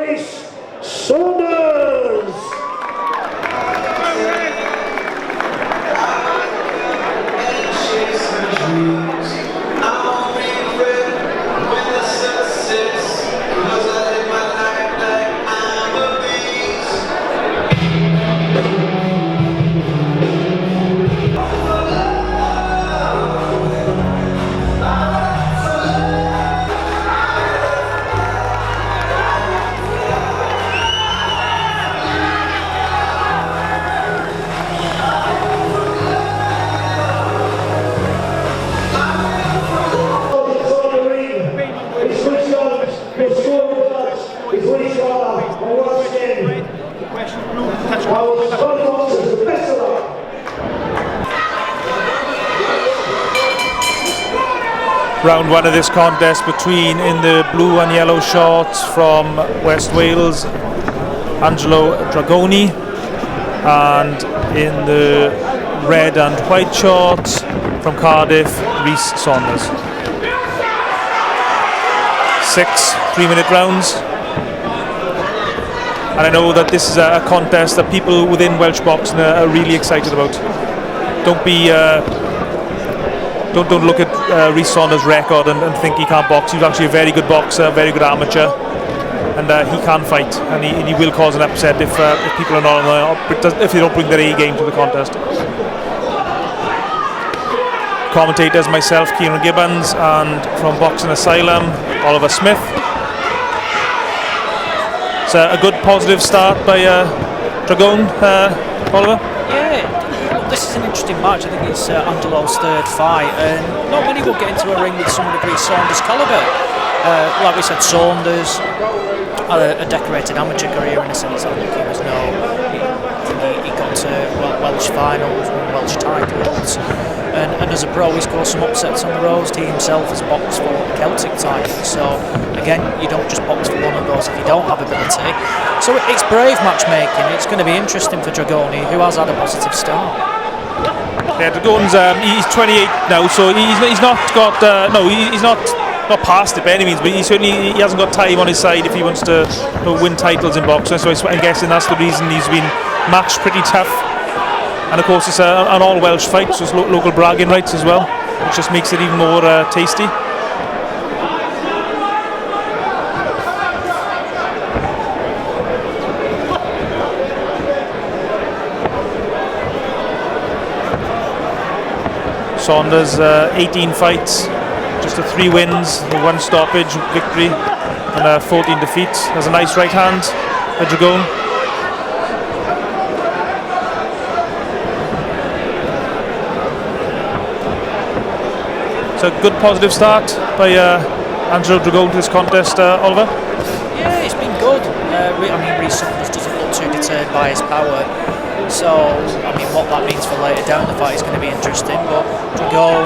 RHYS Saunders. Round one of this contest between, in the blue and yellow shorts from West Wales, ANGELO Dragone, and in the red and white shorts from Cardiff, RHYS Saunders. 6 3-minute rounds. And I know that this is a contest that people within Welsh boxing are really excited about. Don't look at RHYS Saunders' record and think he can't box. He's actually a very good boxer, very good amateur, and he can fight, and he will cause an upset if people are not if they don't bring their A game to the contest. Commentators, myself, Ciaran Gibbons, and from Boxing Asylum, Oliver Smith. It's a good positive start by Dragone, Oliver. Yeah, this is an interesting match. I think it's Angelo's third fight, and not many will get into a ring with someone of RHYS Saunders' calibre. Like we said, Saunders had a decorated amateur career in a sense. I think he was he got to Welsh finals, won Welsh titles, and as a pro he's got some upsets on the road. He himself has boxed for Celtic titles, so again, you don't just box for one of those if you don't have ability. So it's brave matchmaking. It's going to be interesting for Dragone, who has had a positive start. Yeah, Dragone's he's 28 now, so he's not got he's not past it by any means, but he hasn't got time on his side if he wants to win titles in boxing. So I'm guessing that's the reason he's been matched pretty tough. And of course, it's an all Welsh fight, so it's local bragging rights as well, which just makes it even more tasty. Saunders, 18 fights, just 3 wins, 1 stoppage victory, and 14 defeats. There's a nice right hand by Dragone. It's a good positive start by ANGELO Dragone to this contest, Oliver. Yeah, it's been good. I mean, RHYS Saunders doesn't look too deterred by his power. So, I mean, what that means for later down the fight is going to be interesting. But Dragone,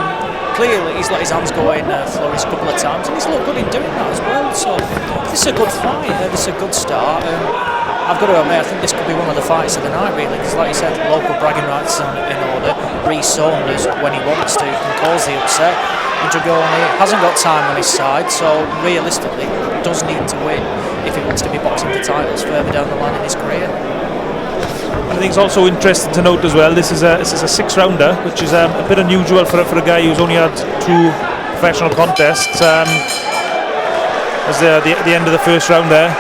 clearly, he's let his hands go in flourish a couple of times, and he's looked good in doing that as well. So, this is a good fight. This is a good start. I've got to admit, I think this could be one of the fights of the night, really, because, like you said, local bragging rights in order. RHYS Saunders, when he wants to, can cause the upset. And Dragone hasn't got time on his side, so realistically, does need to win if he wants to be boxing for titles further down the line in his career. I think it's also interesting to note as well, this is a 6-rounder, which is a bit unusual for a guy who's only had 2 professional contests. As the end of the first round there.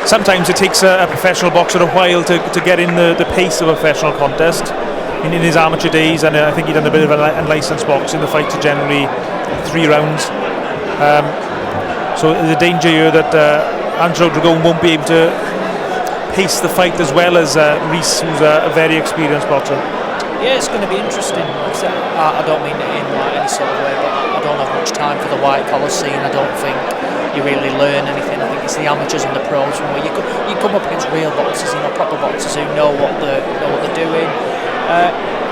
Sometimes it takes a professional boxer a while to get in the pace of a professional contest. In his amateur days, and I think he'd done a bit of unlicensed boxing, the fights are generally 3 rounds. So there's a danger here that ANGELO Dragone won't be able to pace the fight as well as RHYS, who's a very experienced boxer. Yeah, it's going to be interesting. I don't mean it in any sort of way, but I don't have much time for the white collar scene. I don't think you really learn anything. I think it's the amateurs and the pros from where you come up against real boxers, proper boxers who know what they're doing.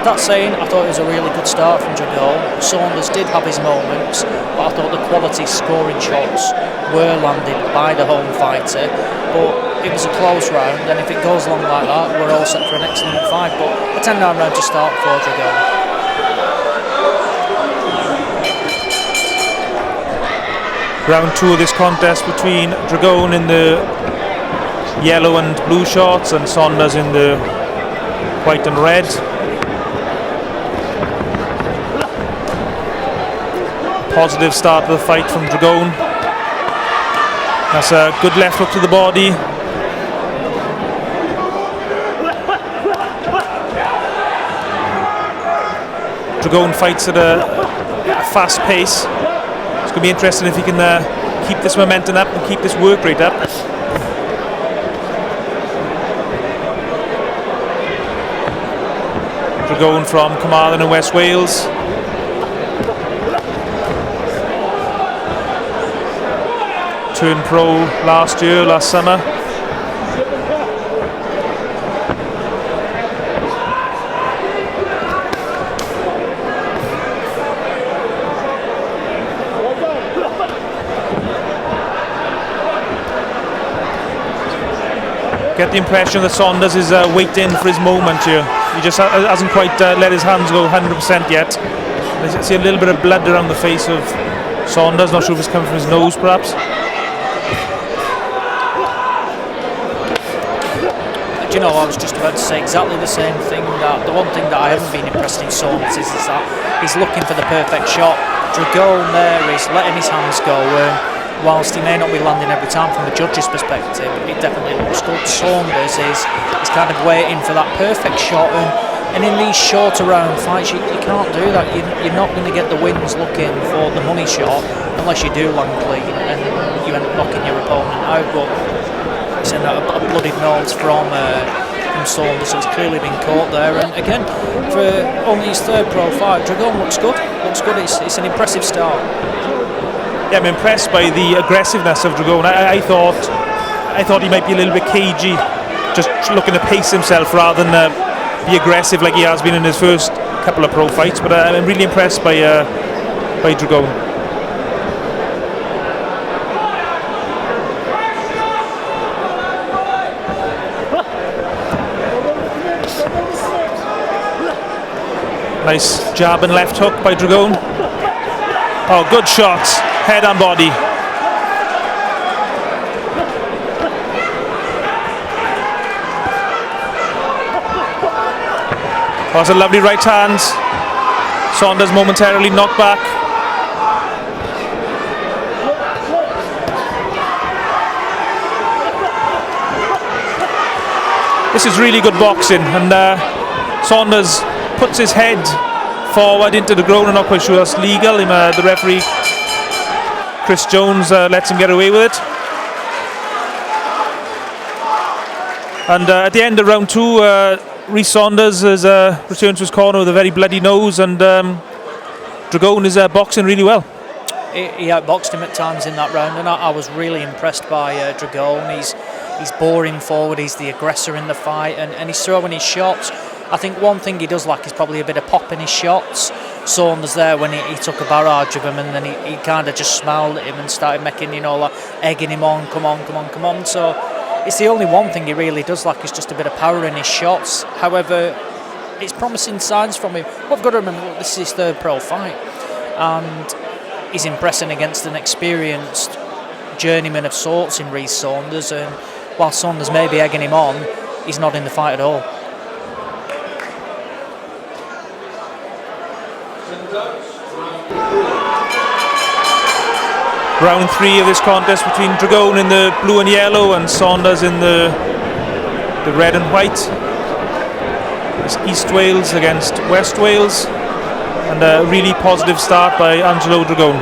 That saying, I thought it was a really good start from Drago. Saunders did have his moments, but I thought the quality scoring shots were landed by the home fighter. But it was a close round, and if it goes along like that, we're all set for an excellent fight. But a 10-9 round to start for Drago. Round 2 of this contest between Dragone in the yellow and blue shorts and Saunders in the white and red. Positive start to the fight from Dragone. That's a good left hook to the body. Dragone fights at a fast pace. It's going to be interesting if he can keep this momentum up and keep this work rate up. Dragone from Carmarthen in West Wales. Turned pro last summer. Get the impression that Saunders is waiting for his moment here. He just hasn't quite let his hands go 100% yet. I see a little bit of blood around the face of Saunders. Not sure if it's coming from his nose, perhaps. You know, I was just about to say exactly the same thing. That the one thing that I haven't been impressed in Saunders is that he's looking for the perfect shot. Dragone there is letting his hands go. Whilst he may not be landing every time from the judge's perspective, it definitely looks good. Saunders is kind of waiting for that perfect shot, and in these shorter round fights, you can't do that. You're not going to get the wins looking for the money shot unless you do land clean and you end up knocking your opponent out. But it's a bloodied nose from Saunders, so it's clearly been caught there. And again, for only his third pro fight, Dragone looks good. It's an impressive start. Yeah, I'm impressed by the aggressiveness of Dragone. I thought he might be a little bit cagey, just looking to pace himself rather than be aggressive like he has been in his first couple of pro fights. But I'm really impressed by Dragone. Nice jab and left hook by Dragone. Oh, good shots, head and body. Oh, that's a lovely right hand. Saunders momentarily knocked back. This is really good boxing, and Saunders puts his head forward into the ground. I'm not quite sure that's legal. The referee, Chris Jones, lets him get away with it. And at the end of round 2, RHYS Saunders has returned to his corner with a very bloody nose, and Dragone is boxing really well. He outboxed him at times in that round, and I was really impressed by Dragone. He's boring forward, he's the aggressor in the fight, and he's throwing his shots. I think one thing he does lack is probably a bit of pop in his shots. Saunders there, when he took a barrage of him, and then he kind of just smiled at him and started making, like egging him on, come on. So it's the only one thing he really does lack is just a bit of power in his shots. However, it's promising signs from him. We've got to remember, this is his third pro fight, and he's impressing against an experienced journeyman of sorts in RHYS Saunders, and while Saunders may be egging him on, he's not in the fight at all. Round 3 of this contest between Dragone in the blue and yellow and Saunders in the red and white. It's East Wales against West Wales, and a really positive start by Angelo Dragone.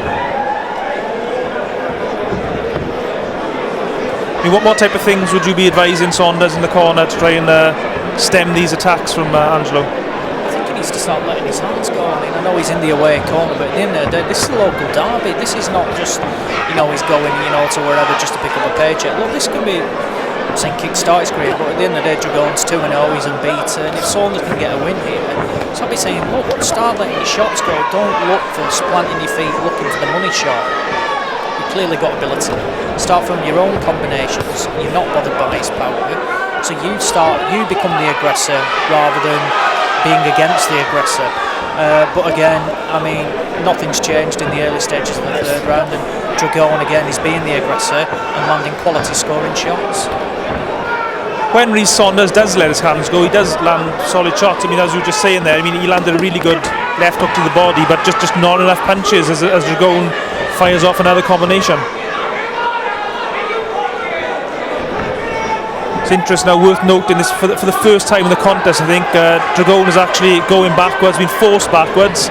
I mean, what type of things would you be advising Saunders in the corner to try and stem these attacks from Angelo? He needs to start letting his hands go. I know he's in the away corner, but at the end of the day, this is a local derby. This is not just, he's going, to wherever just to pick up a paycheck. Look, this can be, I'm saying kickstart his career, but at the end of the day, Dragone's 2-0, he's unbeaten. If Saunders can get a win here, so I'd be saying, look, start letting your shots go. Don't look for planting your feet, looking for the money shot. You've clearly got ability. Start from your own combinations. You're not bothered by his power. So you become the aggressor rather than being against the aggressor. But again, I mean, nothing's changed in the early stages of the third round, and Dragone again is being the aggressor and landing quality scoring shots. When RHYS Saunders does let his hands go, he does land solid shots. I mean, as you were just saying there, I mean, he landed a really good left hook to the body, but just not enough punches as Dragone fires off another combination. It's interesting now, worth noting this for the first time in the contest. I think Dragone is actually going backwards, being forced backwards.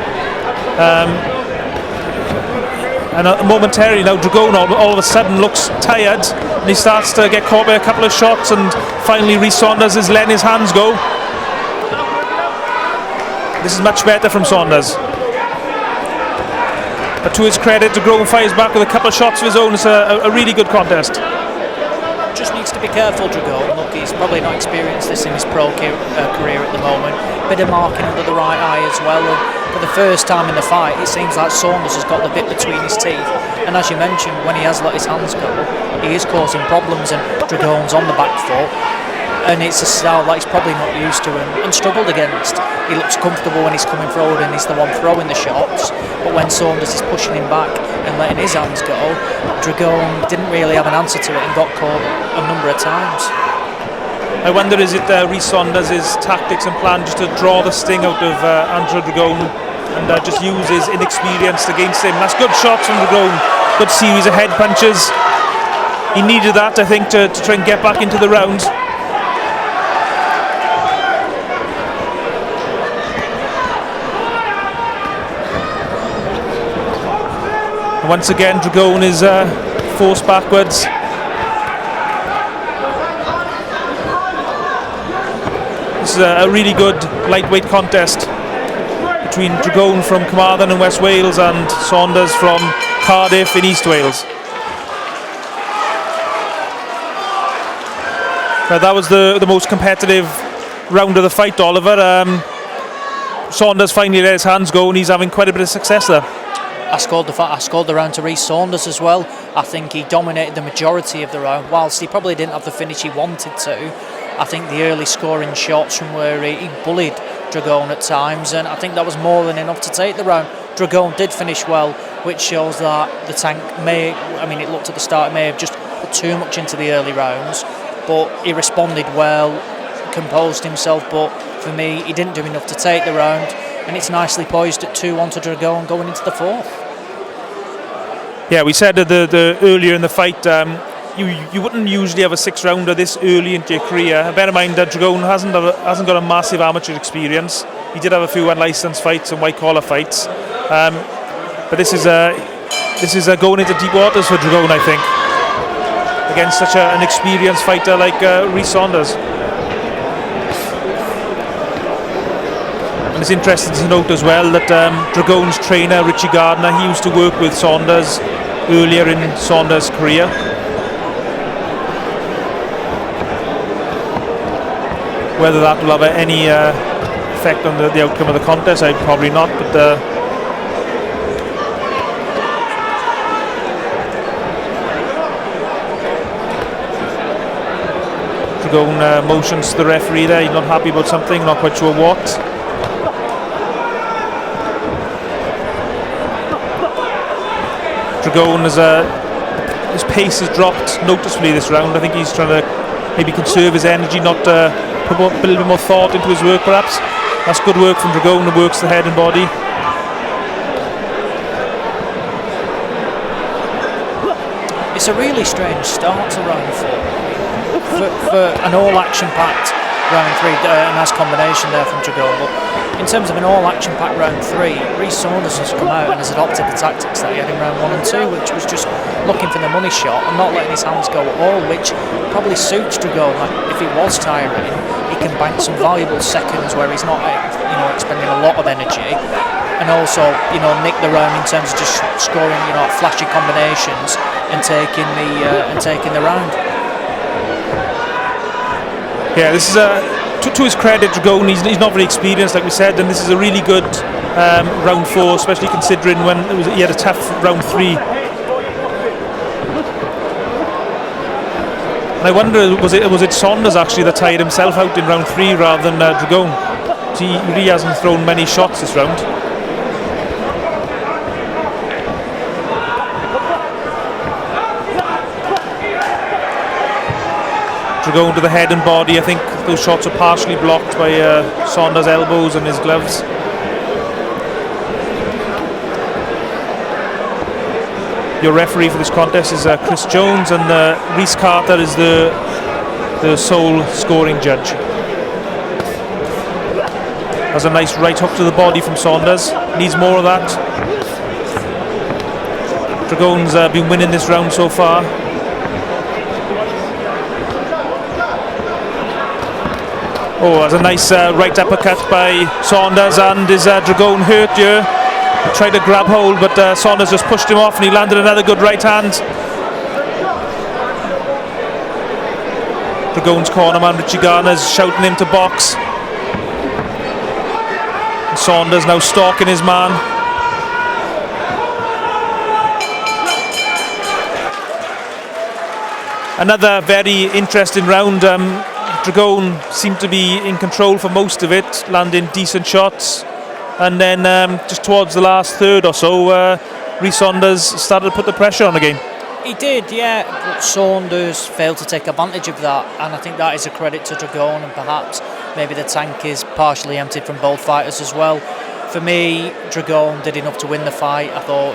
And momentarily now Dragone all of a sudden looks tired, and he starts to get caught by a couple of shots, and finally RHYS Saunders is letting his hands go. This is much better from Saunders. But to his credit, Dragone fires back with a couple of shots of his own. It's a really good contest. Just needs to be careful, Dragone. Look, he's probably not experienced this in his pro career at the moment. Bit of marking under the right eye as well. And for the first time in the fight, it seems like Saunders has got the bit between his teeth. And as you mentioned, when he has let his hands go, he is causing problems, and Dragone's on the back foot. And it's a style that he's probably not used to and struggled against. He looks comfortable when he's coming forward and he's the one throwing the shots, but when Saunders is pushing him back and letting his hands go, Dragone didn't really have an answer to it and got caught a number of times. I wonder, is it RHYS Saunders' tactics and plan just to draw the sting out of Angelo Dragone and just use his inexperience against him? That's good shots from Dragone, good series of head punches. He needed that, I think, to try and get back into the round. Once again, Dragone is forced backwards. This is a really good lightweight contest between Dragone from Carmarthen in West Wales and Saunders from Cardiff in East Wales. That was the most competitive round of the fight, Oliver. Saunders finally let his hands go, and he's having quite a bit of success there. I scored the round to RHYS Saunders as well. I think he dominated the majority of the round. Whilst he probably didn't have the finish he wanted to, I think the early scoring shots from where he bullied Dragone at times, and I think that was more than enough to take the round. Dragone did finish well, which shows that the tank it looked at the start, it may have just put too much into the early rounds, but he responded well, composed himself, but for me, he didn't do enough to take the round. And it's nicely poised at 2-1 to Dragone going into the fourth. Yeah, we said the earlier in the fight, you wouldn't usually have a 6-rounder this early into your career. Bear in mind that Dragone hasn't got a massive amateur experience. He did have a few unlicensed fights and white collar fights, but this is going into deep waters for Dragone, I think, against such an experienced fighter like RHYS Saunders. It's interesting to note as well that Dragone's trainer, Richie Gardner, he used to work with Saunders earlier in Saunders' career. Whether that will have any effect on the outcome of the contest, I'd probably not, but Dragone motions to the referee there. He's not happy about something, not quite sure what. Dragone his pace has dropped noticeably this round. I think he's trying to maybe conserve his energy, not put a little bit more thought into his work perhaps. That's good work from Dragone, that works the head and body. It's a really strange start to round 4 for an all-action-packed round 3, a nice combination there from Dragone. But in terms of an all-action-packed round 3, RHYS Saunders has come out and has adopted the tactics that he had in round 1 and 2, which was just looking for the money shot and not letting his hands go at all, which probably suits Dragone. Like, if he was tiring, he can bank some valuable seconds where he's not, expending a lot of energy, and also, nick the round in terms of just scoring, flashy combinations and taking the round. Yeah, this is to his credit, Dragone, he's not very experienced, like we said, and this is a really good round 4, especially considering when he had a tough round 3. And I wonder, was it Saunders actually that tired himself out in round 3 rather than Dragone? He really hasn't thrown many shots this round. Dragone to the head and body. I think those shots are partially blocked by Saunders' elbows and his gloves. Your referee for this contest is Chris Jones, and Rhys Carter is the sole scoring judge. Has a nice right hook to the body from Saunders. Needs more of that. Dragone's been winning this round so far. Oh, that's a nice right uppercut by Saunders, and is Dragone hurt here? Tried to grab hold, but Saunders just pushed him off, and he landed another good right hand. Dragone's cornerman Richie Garner's shouting him to box. And Saunders now stalking his man. Another very interesting round. Dragone seemed to be in control for most of it, landing decent shots, and then just towards the last third or so, Rhys Saunders started to put the pressure on again. He did, yeah, but Saunders failed to take advantage of that, and I think that is a credit to Dragone, and perhaps maybe the tank is partially emptied from both fighters as well. For me, Dragone did enough to win the fight. I thought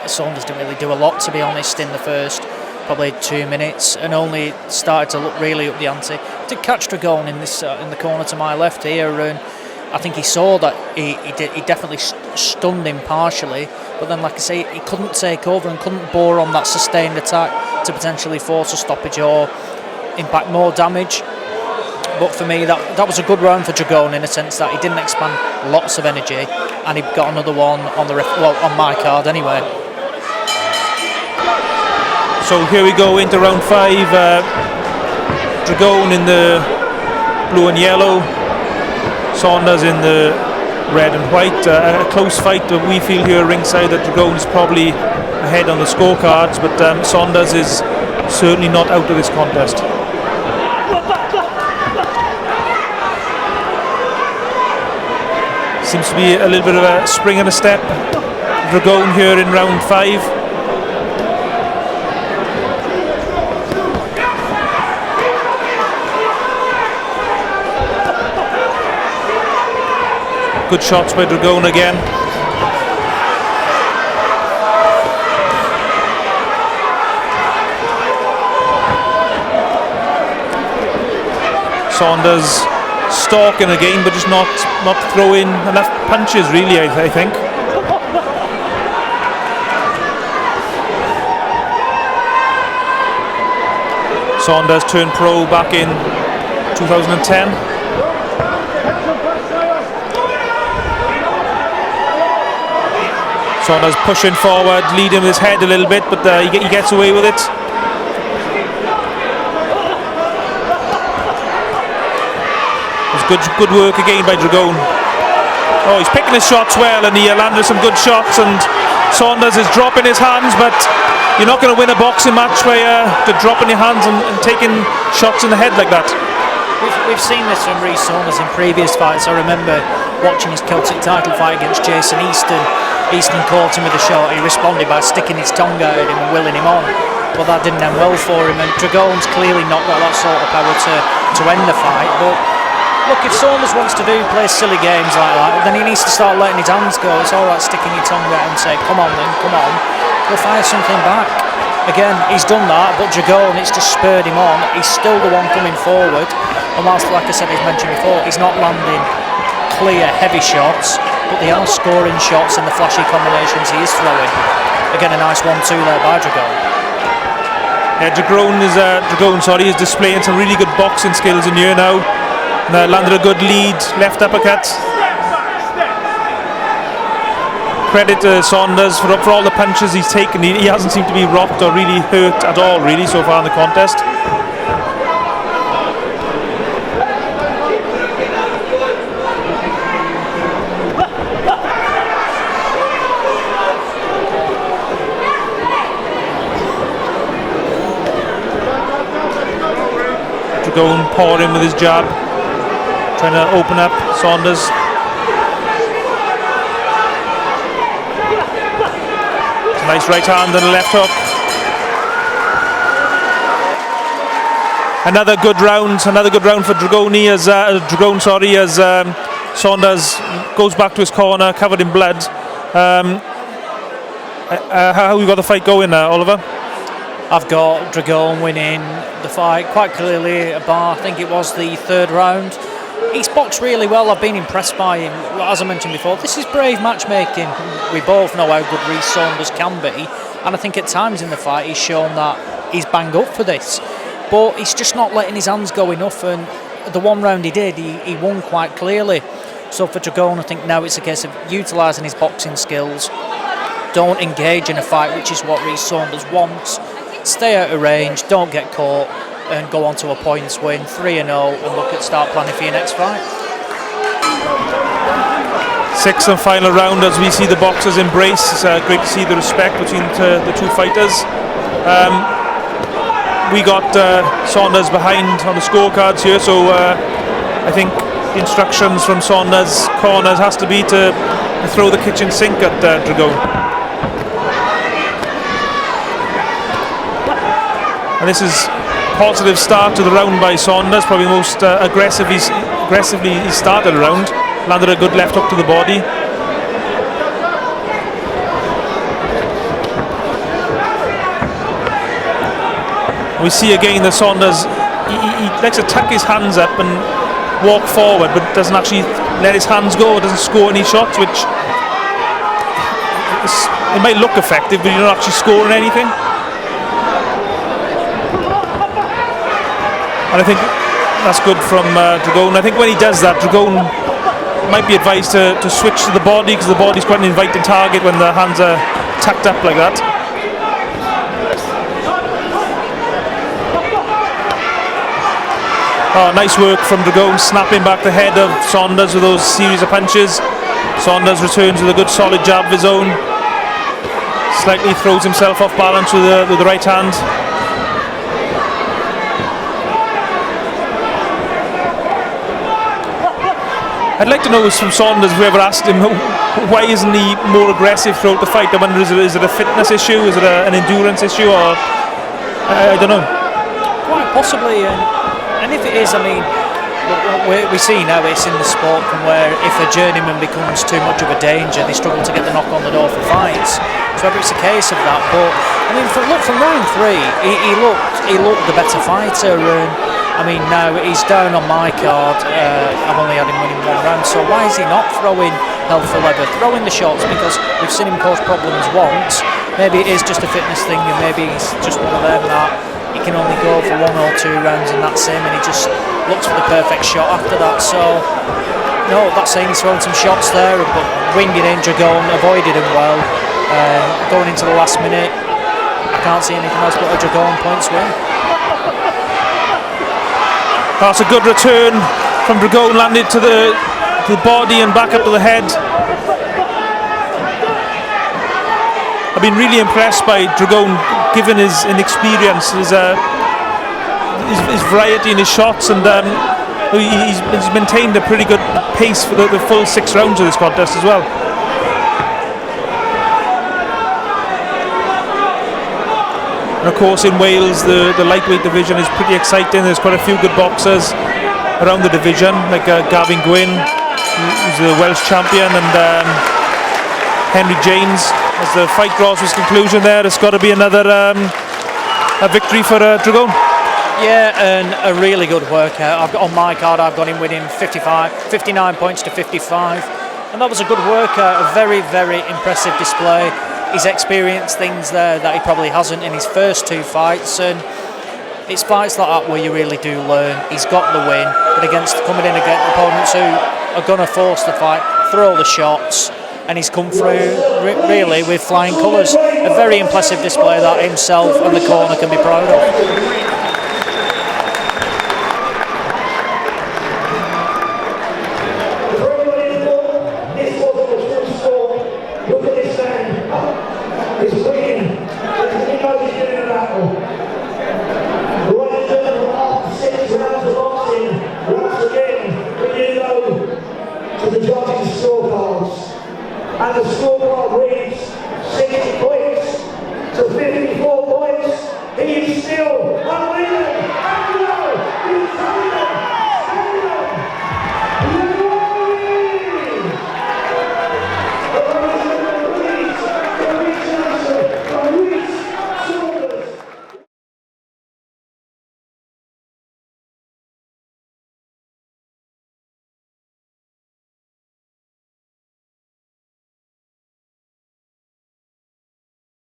Saunders didn't really do a lot, to be honest, in the first probably 2 minutes, and only started to look really up the ante. Did catch Dragone in this in the corner to my left here, and I think he saw that he definitely stunned him partially, but then, like I say, he couldn't take over and couldn't bore on that sustained attack to potentially force a stoppage or impact more damage. But for me, that was a good round for Dragone, in a sense that he didn't expand lots of energy, and he got another one on on my card anyway. So here we go into round 5. Dragone in the blue and yellow, Saunders in the red and white. A close fight, but we feel here ringside that Dragone is probably ahead on the scorecards, but Saunders is certainly not out of this contest. Seems to be a little bit of a spring and a step. Dragone here in round 5. Good shots by Dragone again. Saunders stalking again, but just not throwing enough punches, really, I think. Saunders turned pro back in 2010. Saunders pushing forward, leading with his head a little bit, but he gets away with it. It's good work again by Dragone. Oh, he's picking his shots well, and he landed some good shots, and Saunders is dropping his hands, but you're not going to win a boxing match by dropping your hands and taking shots in the head like that. We've seen this from Rhys Saunders in previous fights. I remember watching his Celtic title fight against Jason Easton. Easton caught him with a shot. He responded by sticking his tongue out at him and willing him on, but that didn't end well for him, and Dragone's clearly not got that sort of power to end the fight. But look, if Saunders wants to play silly games like that, then he needs to start letting his hands go. It's alright sticking your tongue out and say, come on then, come on, we'll fire something back. Again, he's done that, but Dragone, it's just spurred him on. He's still the one coming forward, and whilst, like I said, he's mentioned before, he's not landing clear, heavy shots, but they are scoring shots in the flashy combinations he is throwing. Again, a nice 1-2 there by Dragone. Yeah, Dragone is displaying some really good boxing skills in here now. And, landed a good lead, left uppercut. Credit to Saunders for all the punches he's taken. He hasn't seemed to be rocked or really hurt at all, really, so far in the contest. Dragone pouring with his jab. trying to open up Saunders. Nice right hand and a left hook. Another good round for Dragone as Saunders goes back to his corner, covered in blood. How you got the fight going, Oliver? I've got Dragone winning the fight quite clearly. I think it was the third round. He's boxed really well. I've been impressed by him. As I mentioned before, this is brave matchmaking. We both know how good RHYS Saunders can be, and I think at times in the fight he's shown that he's bang up for this. But he's just not letting his hands go enough, and the one round he did, he won quite clearly. So for Dragone, I think now it's a case of utilising his boxing skills. Don't engage in a fight, which is what RHYS Saunders wants. Stay out of range, don't get caught, and go on to a points win, 3-0, and look at start planning for your next fight. Sixth and final round as we see the boxers embrace. It's great to see the respect between the two fighters. We got Saunders behind on the scorecards here, so I think the instructions from Saunders' corners has to be to throw the kitchen sink at Dragone. And this is a positive start to the round by Saunders, probably the most aggressively he started the round. Landed a good left hook to the body. We see again that Saunders, he likes to tuck his hands up and walk forward, but doesn't actually let his hands go, doesn't score any shots, which it might look effective, but you're not actually scoring anything. And I think that's good from Dragone. I think when he does that, Dragone might be advised to switch to the body, because the body's quite an inviting target when the hands are tucked up like that. Oh, nice work from Dragone, snapping back the head of Saunders with those series of punches. Saunders returns with a good solid jab of his own. Slightly throws himself off balance with the right hand. I'd like to know from Saunders, whoever asked him, why isn't he more aggressive throughout the fight? I wonder, is it a fitness issue? Is it an endurance issue? Or I don't know. Quite possibly. And if it is, I mean, we see now it's in the sport from where if a journeyman becomes too much of a danger, they struggle to get the knock on the door for fights. So whether it's a case of that, but I mean, from round 3, he looked the better fighter. And I mean, now he's down on my card. I've only had him winning 1 round. So why is he not throwing hell for leather, throwing the shots? Because we've seen him cause problems once. Maybe it is just a fitness thing, and maybe he's just one of them that he can only go for 1 or 2 rounds and that's him, and he just looks for the perfect shot after that. So no, that's saying he's thrown some shots there, but winging in, Dragone avoided him well. Going into the last minute, I can't see anything else but a Dragone points win. That's a good return from Dragone, landed to the body and back up to the head. I've been really impressed by Dragone, given his inexperience, his variety in his shots, and he's maintained a pretty good pace for the full 6 rounds of this contest as well. And of course in Wales the lightweight division is pretty exciting. There's quite a few good boxers around the division, like Gavin Gwynn, who's the Welsh champion, and Henry James. As the fight draws to its conclusion there, it's got to be another a victory for Dragone. Yeah, and a really good workout. On my card I've got him winning 59 points to 55, and that was a good workout, a very, very impressive display. He's experienced things there that he probably hasn't in his first 2 fights, and it's fights like that where you really do learn. He's got the win, but coming in against opponents who are going to force the fight, throw the shots, and he's come through really with flying colours. A very impressive display that himself and the corner can be proud of.